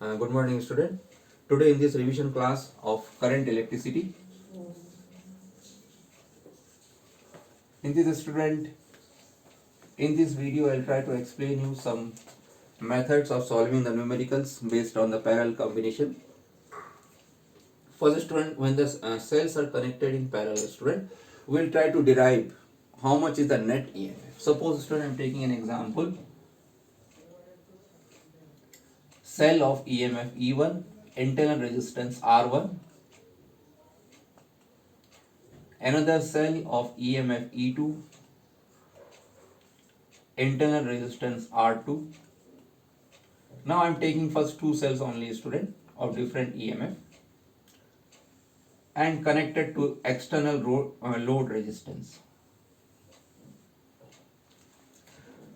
Good morning, student. Today in this revision class of current electricity, in this student, in this video I'll try to explain you some methods of solving the numericals based on the parallel combination. First student, when the cells are connected in parallel student, we'll try to derive how much is the net EMF. Suppose student I'm taking an example, cell of EMF E1, internal resistance R1, another cell of EMF E2, internal resistance R2. Now I'm taking first two cells only, student, of different EMF and connected to external load resistance.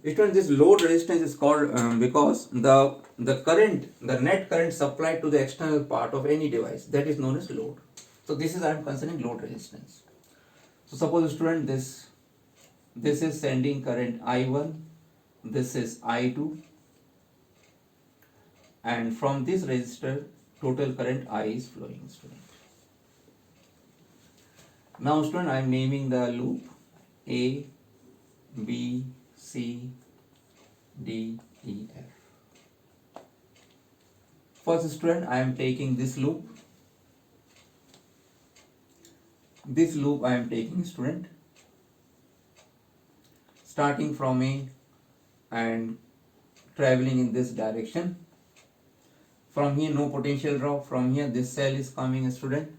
Student, this load resistance is called because the net current supplied to the external part of any device, that is known as load. So this is I am considering load resistance. So suppose student, this is sending current I1, this is I2, and from this resistor total current I is flowing, student. Now student, I am naming the loop A, B, C, D, E, F. First student, I am taking this loop. This loop I am taking, student, starting from A and traveling in this direction. From here no potential drop. From here this cell is coming, student.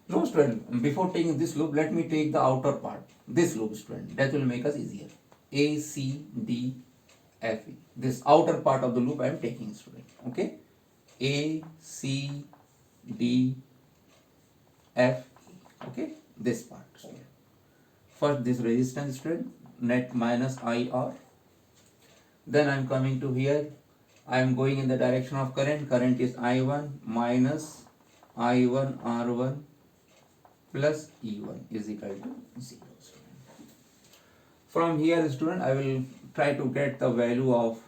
No student, before taking this loop, let me take the outer part, this loop, student. That will make us easier. A, C, D, F, E. This outer part of the loop I am taking, student. Okay. A, C, D, F, E. Okay. This part, student. First this resistance, student, net minus IR. Then I am coming to here. I am going in the direction of current. Current is I1 minus I1 R1 plus E1 is equal to 0. From here, student, I will try to get the value of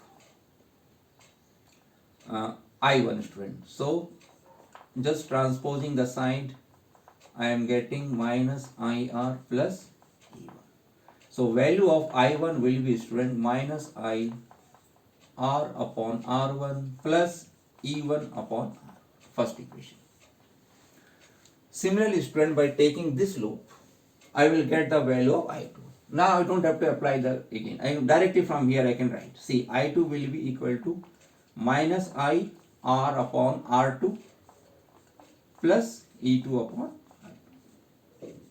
I1, student. So just transposing the sign, I am getting minus IR plus E1. So value of I1 will be, student, minus I R upon R1 plus E1 upon R. First equation. Similarly, student, by taking this loop, I will get the value of I2. Now I don't have to apply the again. I directly from here I can write. See, I2 will be equal to minus I R upon R2 plus E2 upon R2.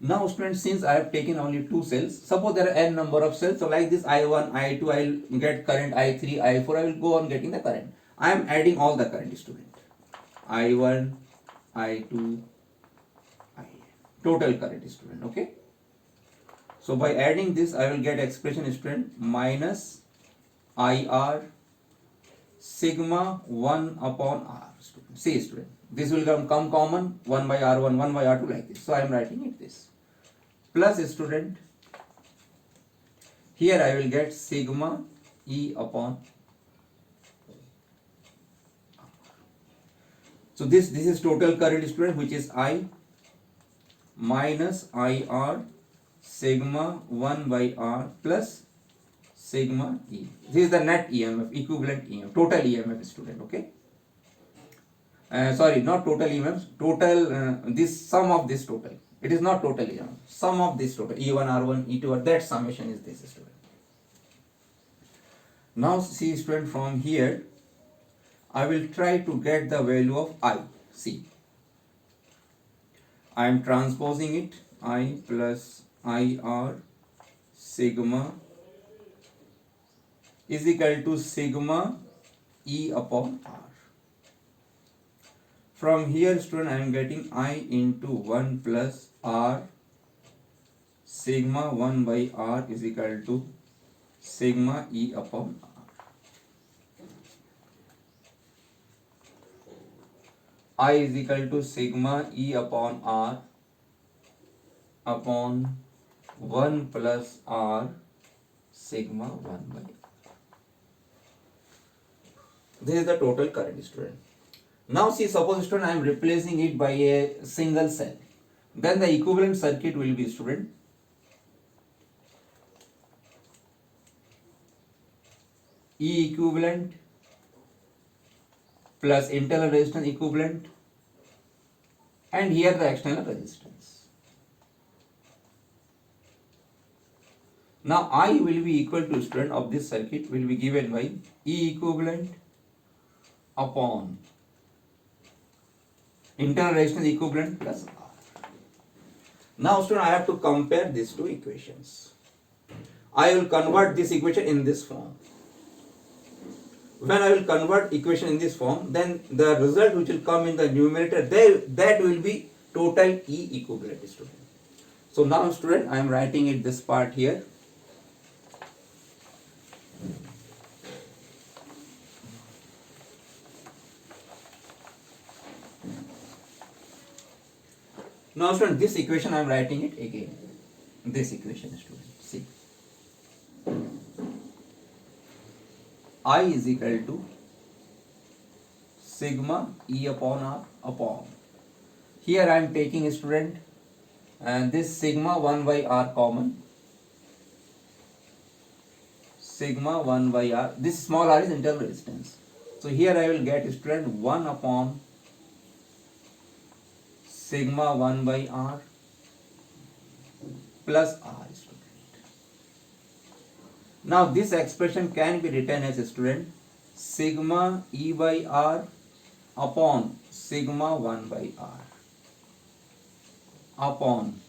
Now students, since I have taken only two cells, suppose there are n number of cells, so like this I1, I2, I will get current I3, I4, I will go on getting the current. I am adding all the current, student. I1, I2, I. Total current, student. Okay. So by adding this, I will get expression, student, minus IR sigma 1 upon R. Student. See, student, this will come common, 1 by R1, 1 by R2, like this. So I am writing it this. Plus, student, here I will get sigma E upon. So this is total current, student, which is I minus IR sigma 1 by R plus sigma E. This is the net EMF, equivalent EMF, total EMF, student. Okay. Sorry, not total EMF, total, this sum of this total. It is not total EMF, sum of this total, E1, R1, E2, that summation is this, student. Now see, student, from here, I will try to get the value of I. See, I am transposing it, I plus IR sigma is equal to sigma E upon R. From here, student, I am getting I into 1 plus R sigma 1 by R is equal to sigma E upon R. I is equal to sigma E upon R upon 1 plus R sigma 1 by r. This is the total current, student. Now see, suppose student I am replacing it by a single cell. Then the equivalent circuit will be, student, E equivalent plus internal resistance equivalent, and here the external resistance. Now I will be equal to, student, of this circuit will be given by E equivalent upon internal resistance equivalent plus R. Now student, I have to compare these two equations. I will convert this equation in this form. When I will convert equation in this form, then the result which will come in the numerator, that will be total E equivalent, student. So now student, I am writing it this part here. Now student, this equation I am writing it again. This equation, student, see. I is equal to sigma E upon R upon. Here I am taking, student, and this sigma 1 by R common. Sigma 1 by R. This small r is internal resistance. So here I will get, student, 1 upon sigma 1 by R plus R, student. Now this expression can be written as a, student, sigma E by R upon sigma 1 by R upon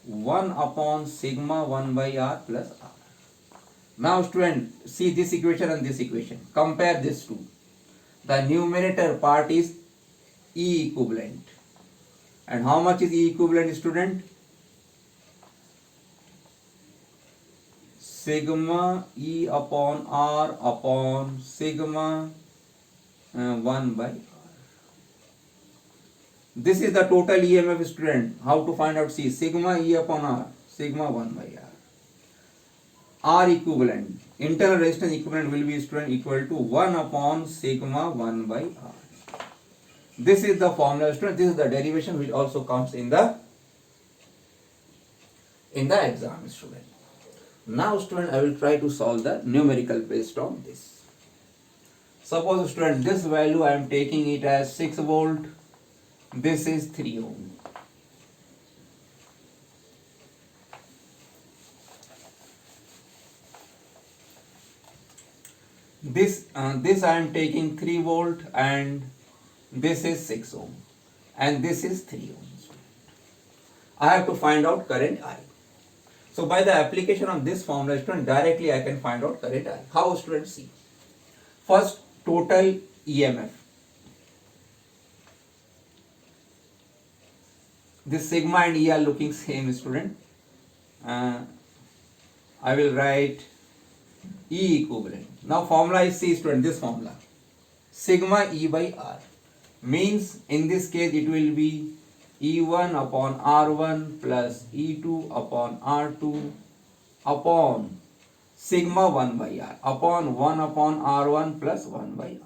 1 upon sigma 1 by R plus R. Now student, see this equation and this equation. Compare these two. The numerator part is E equivalent. And how much is E equivalent, student? Sigma E upon R upon sigma 1 by R. This is the total EMF, student. How to find out? See, sigma E upon R, sigma 1 by R. R equivalent, internal resistance equivalent will be, student, equal to 1 upon sigma 1 by R. This is the formula, student. This is the derivation which also comes in the exam, student. Now student, I will try to solve the numerical based on this. Suppose, student, this value I am taking it as 6 volt. This is 3 ohm. This I am taking 3 volt, and this is 6 ohm, and this is 3 ohms. I have to find out current I. So by the application of this formula, student, directly I can find out current I. How, student? See. First, total EMF. This sigma and E are looking same, student. I will write E equivalent. Now formula is, see, student, this formula. Sigma E by R. Means in this case it will be E1 upon R1 plus E2 upon R2 upon sigma 1 by R upon 1 upon R1 plus 1 by R2.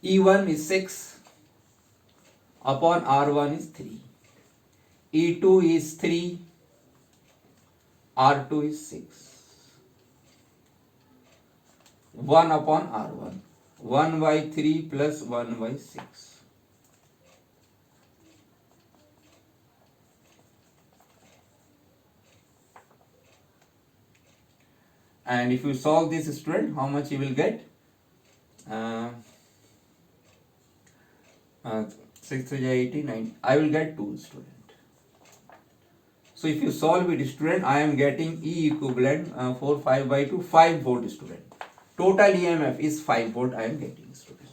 E1 is 6 upon R1 is 3. E2 is 3. R2 is 6. 1 upon R1. 1 by 3 plus 1 by 6. And if you solve this, student, how much you will get? 6 3 89. I will get 2, student. So if you solve it, student, I am getting E equivalent 4 5 by 2 5 volt, student. Total EMF is 5 volt I am getting, student.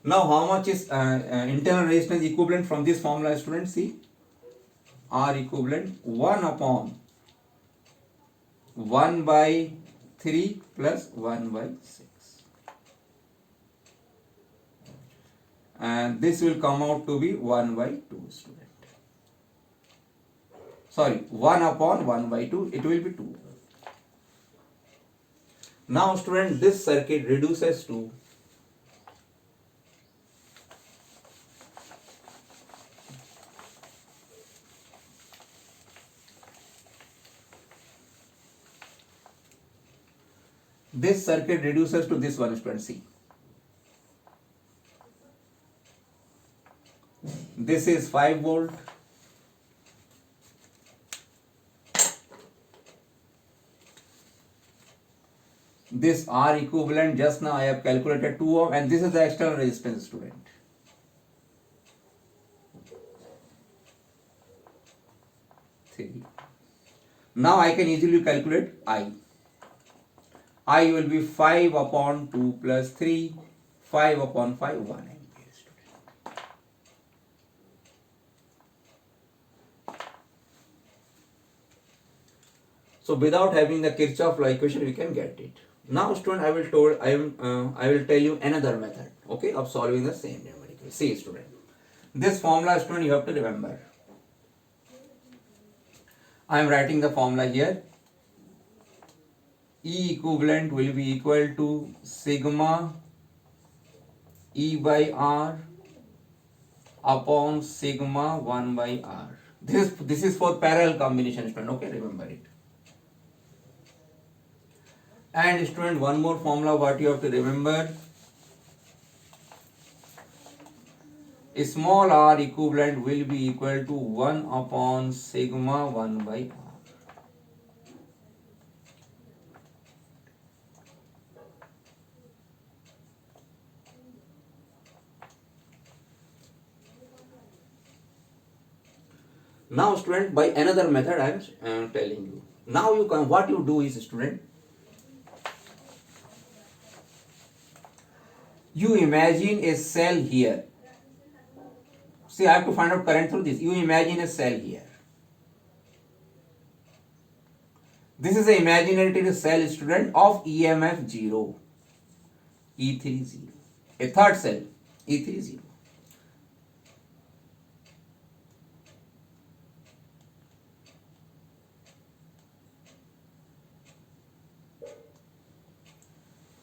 Now how much is internal resistance equivalent from this formula, student? See, R equivalent 1 upon 1 by 3 plus 1 by 6. and this will come out to be 1 by 2 student. Sorry, 1 upon 1 by 2, it will be 2. Now student, this circuit reduces to this one student. See, this is 5 volt, this R equivalent just now I have calculated 2 ohm, and this is the external resistance student. Now I can easily calculate I. I will be 5 upon 2 plus 3, 5 upon 5, 1 ampere student. So without having the Kirchhoff law equation, we can get it. Now student, I will tell you another method, okay, of solving the same numerical. See student, this formula student you have to remember. I am writing the formula here. E equivalent will be equal to sigma E by R upon sigma 1 by R. This is for parallel combination student, okay, remember it. And student, one more formula what you have to remember. A small r equivalent will be equal to 1 upon sigma 1 by R. Now student, by another method I am telling you. Now you can, what you do is student, you imagine a cell here. See, I have to find out current through this. You imagine a cell here. This is an imaginary cell student of EMF 0, E3 0. A third cell, E3 0.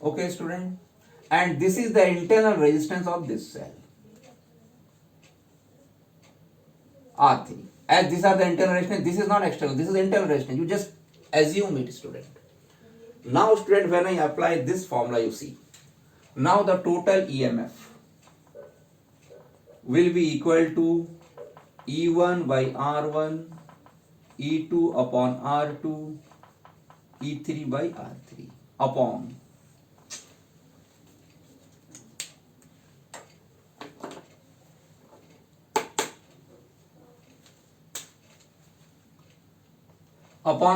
Okay student, and this is the internal resistance of this cell, R3. As these are the internal resistance, this is not external, this is internal resistance. You just assume it student. Now student, when I apply this formula, you see, now the total EMF will be equal to E1 by R1, E2 upon R2, E3 by R3 upon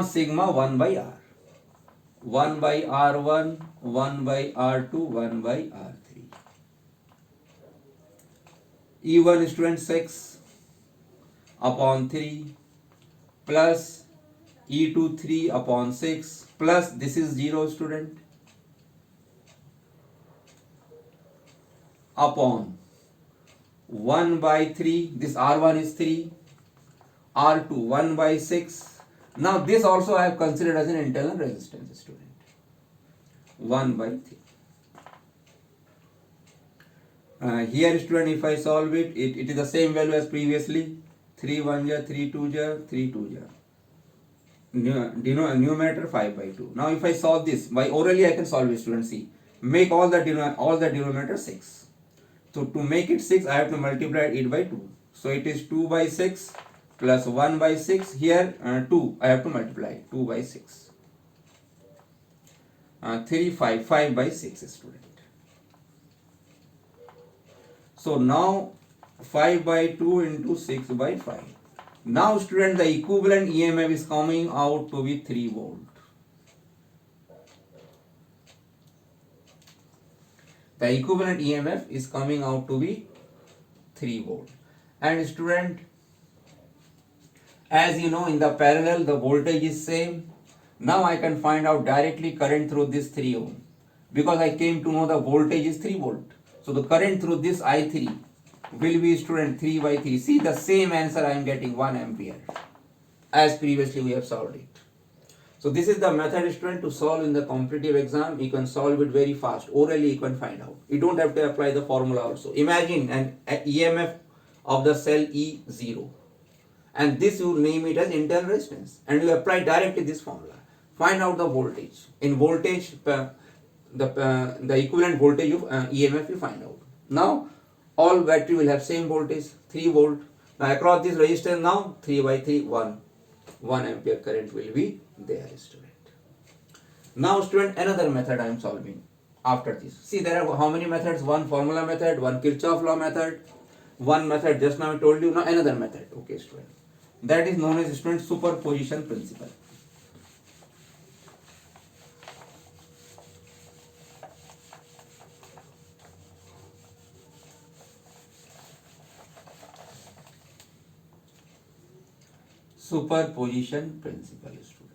sigma 1 by R. 1 by R1, 1 by R2, 1 by R3. E1 student 6 upon 3 plus E2 3 upon 6 plus this is 0 student upon 1 by 3, this R1 is 3, R2 1 by 6. Now this also I have considered as an internal resistance student, 1 by 3. Here student, if I solve it, it is the same value as previously, 3 1 ja, 3 2 ja, 3 2 ja. Numerator 5 by 2. Now if I solve this, by orally I can solve it student, see, make all the denominator 6. So to make it 6, I have to multiply it by 2. So it is 2 by 6 plus 1 by 6, here 2, I have to multiply, 2 by 6. 3, 5, 5 by 6 student. So now 5 by 2 into 6 by 5. Now student, the equivalent EMF is coming out to be 3 volt. The equivalent EMF is coming out to be 3 volt. And student, as you know, in the parallel the voltage is same. Now I can find out directly current through this 3 ohm, because I came to know the voltage is 3 volt. So the current through this I3 will be student 3 by 3. See the same answer I am getting 1 ampere as previously we have solved it. So this is the method student to solve in the competitive exam. You can solve it very fast. Orally you can find out. You don't have to apply the formula also. Imagine an EMF of the cell E0 and this you name it as internal resistance and you apply directly this formula. Find out the voltage. In voltage the equivalent voltage of EMF you find out. Now all battery will have same voltage 3 volt. Now across this resistance now 3 by 3 1 ampere current will be there student. Now student another method I am solving after this. See there are how many methods? One formula method, one Kirchhoff law method, one method just now I told you. Now another method. Okay student. That is known as student superposition principle. Superposition principle student.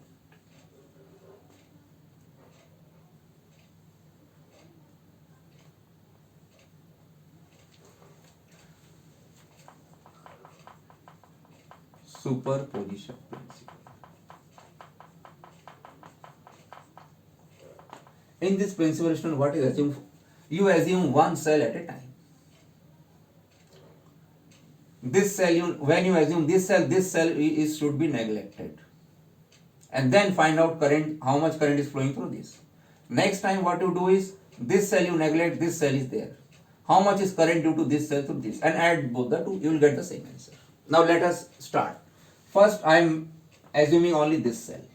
Superposition principle. In this principle student, what is assumed? You assume one cell at a time. This cell, when you assume this cell is should be neglected, and then find out current, how much current is flowing through this. Next time what you do is this cell you neglect, this cell is there. How much is current due to this cell to this, and add both the two, you will get the same answer. Now let us start. First I am assuming only this cell.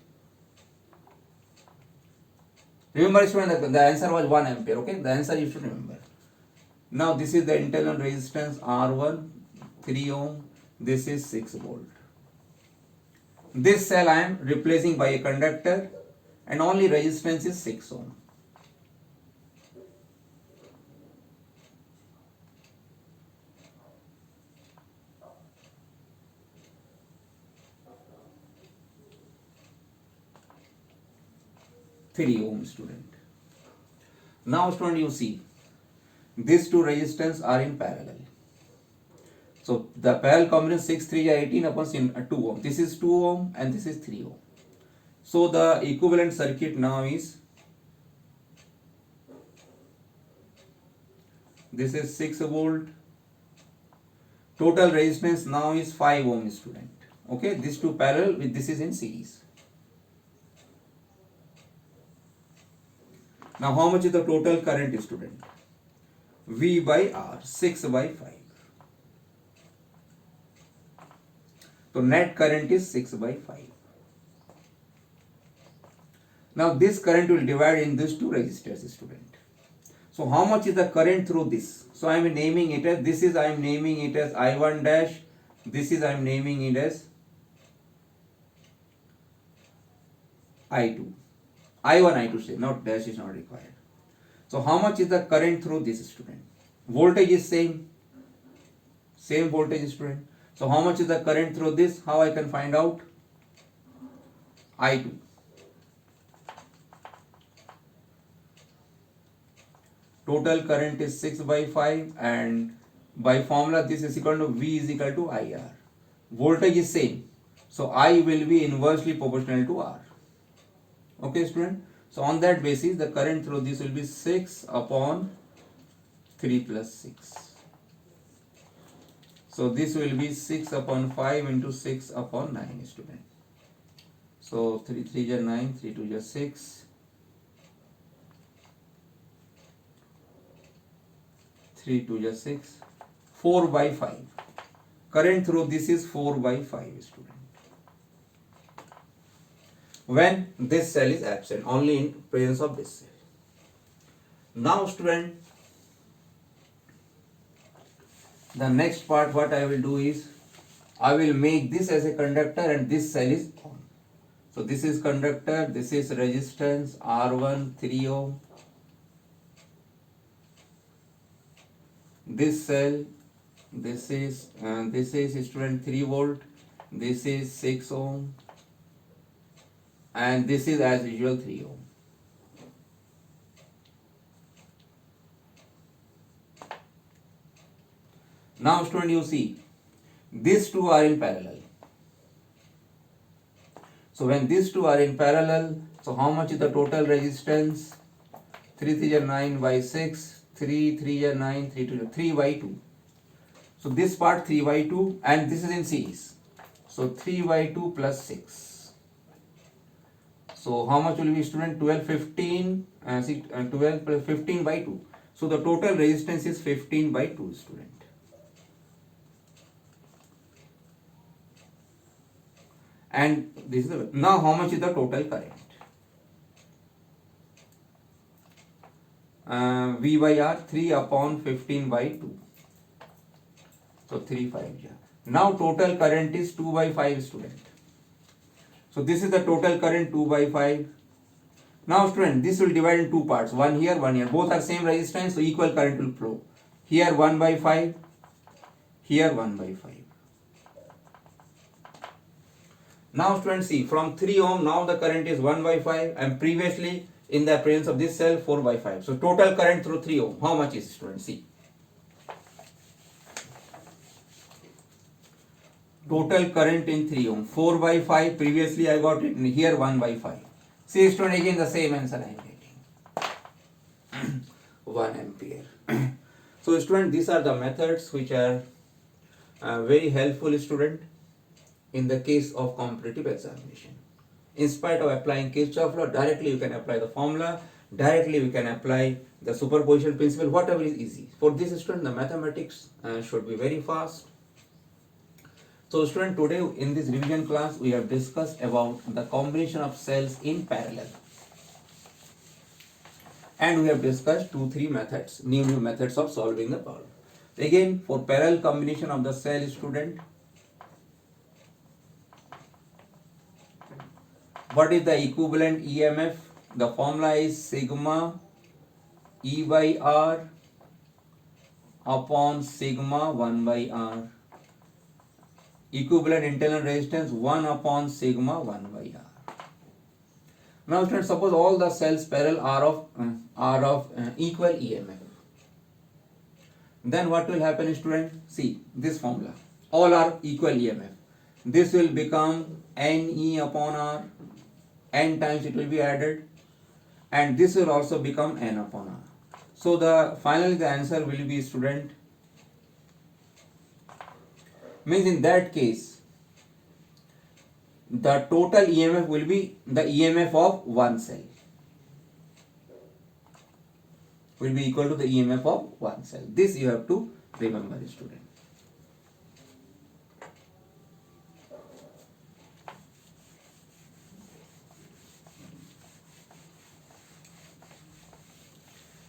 Remember student, the answer was 1 ampere. Okay, the answer you should remember. Now this is the internal resistance R1. 3 ohm, this is 6 volt. This cell I am replacing by a conductor and only resistance is 6 ohm. Three ohm student. Now student you see, these two resistance are in parallel. So the parallel combination 6 3 18 upon 2 ohm. This is 2 ohm and this is 3 ohm. So the equivalent circuit now is, this is 6 volt. Total resistance now is 5 ohm student. Okay, these two parallel with this is in series. Now how much is the total current student? V by R, 6 by 5. So net current is 6 by 5. Now this current will divide in these two resistors student. So how much is the current through this? So I am naming it as, this is I am naming it as I1 dash, this is I am naming it as I2. I1 I2 say, not dash is not required. So how much is the current through this student? Voltage is same voltage student. So how much is the current through this? How I can find out? I2. Total current is 6 by 5 and by formula this is equal to V is equal to IR. Voltage is same. So I will be inversely proportional to R. Okay student. So on that basis the current through this will be 6 upon 3 plus 6. So this will be 6 upon 5 into 6 upon 9 student. So 3 3 is 9, 3 2 is 6. 3 2 is 6. 4 by 5. Current through this is 4 by 5 student. When this cell is absent, only in presence of this cell. Now student, the next part what I will do is, I will make this as a conductor and this cell is on. So this is conductor, this is resistance R1 3 ohm. This cell, this is student 3 volt, this is 6 ohm, and this is as usual 3 ohm. Now student, you see these two are in parallel. So when these two are in parallel, so how much is the total resistance? 3 3 are 9 by 6, 3 3 are 9, 3 2 3 by 2. So this part 3 by 2 and this is in series. So 3 by 2 plus 6. So how much will be student? 12, 15, 12 plus 15 by 2. So the total resistance is 15 by 2 student. And this is the, now how much is the total current? V by R 3 upon 15 by 2. So 3 5 yeah. Now total current is 2 by 5 student. So this is the total current 2 by 5. Now student, this will divide in two parts, one here, one here. Both are same resistance, so equal current will flow. Here 1 by 5, here 1 by 5. Now student, see, from 3 ohm, now the current is 1 by 5 and previously in the presence of this cell 4 by 5. So total current through 3 ohm, how much is student? See. Total current in 3 ohm, 4 by 5, previously I got it, here 1 by 5. See student, again the same answer I am getting. 1 ampere. So student, these are the methods which are very helpful student in the case of competitive examination. In spite of applying Kirchhoff law, directly you can apply the formula, directly we can apply the superposition principle, whatever is easy. For this student, the mathematics should be very fast. So student, today in this revision class we have discussed about the combination of cells in parallel. And we have discussed 2-3 methods, new methods of solving the problem. Again, for parallel combination of the cell student, what is the equivalent EMF? The formula is sigma E by R upon sigma 1 by R. Equivalent internal resistance 1 upon sigma 1 by R. Now students, suppose all the cells parallel are of equal EMF. Then what will happen student? See this formula. All are equal EMF. This will become NE upon R. N times it will be added. And this will also become N upon R. So finally the answer will be student, means in that case the total EMF will be the EMF of one cell, will be equal to the EMF of one cell. This you have to remember student.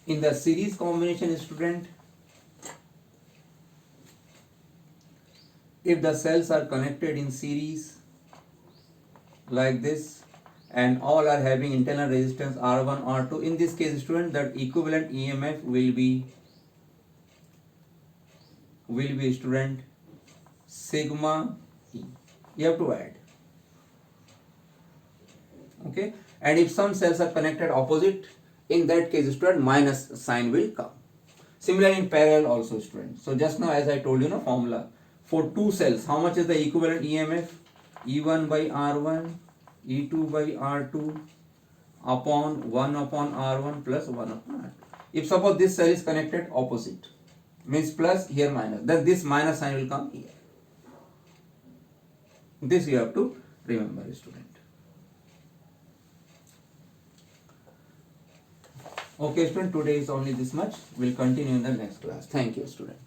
In the series combination student, if the cells are connected in series like this and all are having internal resistance R1, R2, in this case student, that equivalent EMF will be student sigma E. You have to add. Okay, and if some cells are connected opposite, in that case student, minus sign will come. Similarly in parallel also student. So just now as I told you, formula for two cells, how much is the equivalent EMF? E1 by R1, E2 by R2 upon 1 upon R1 plus 1 upon R2. If suppose this cell is connected opposite, means plus, here minus, then this minus sign will come here. This you have to remember student. Okay student, today is only this much. We'll continue in the next class. Thank you student.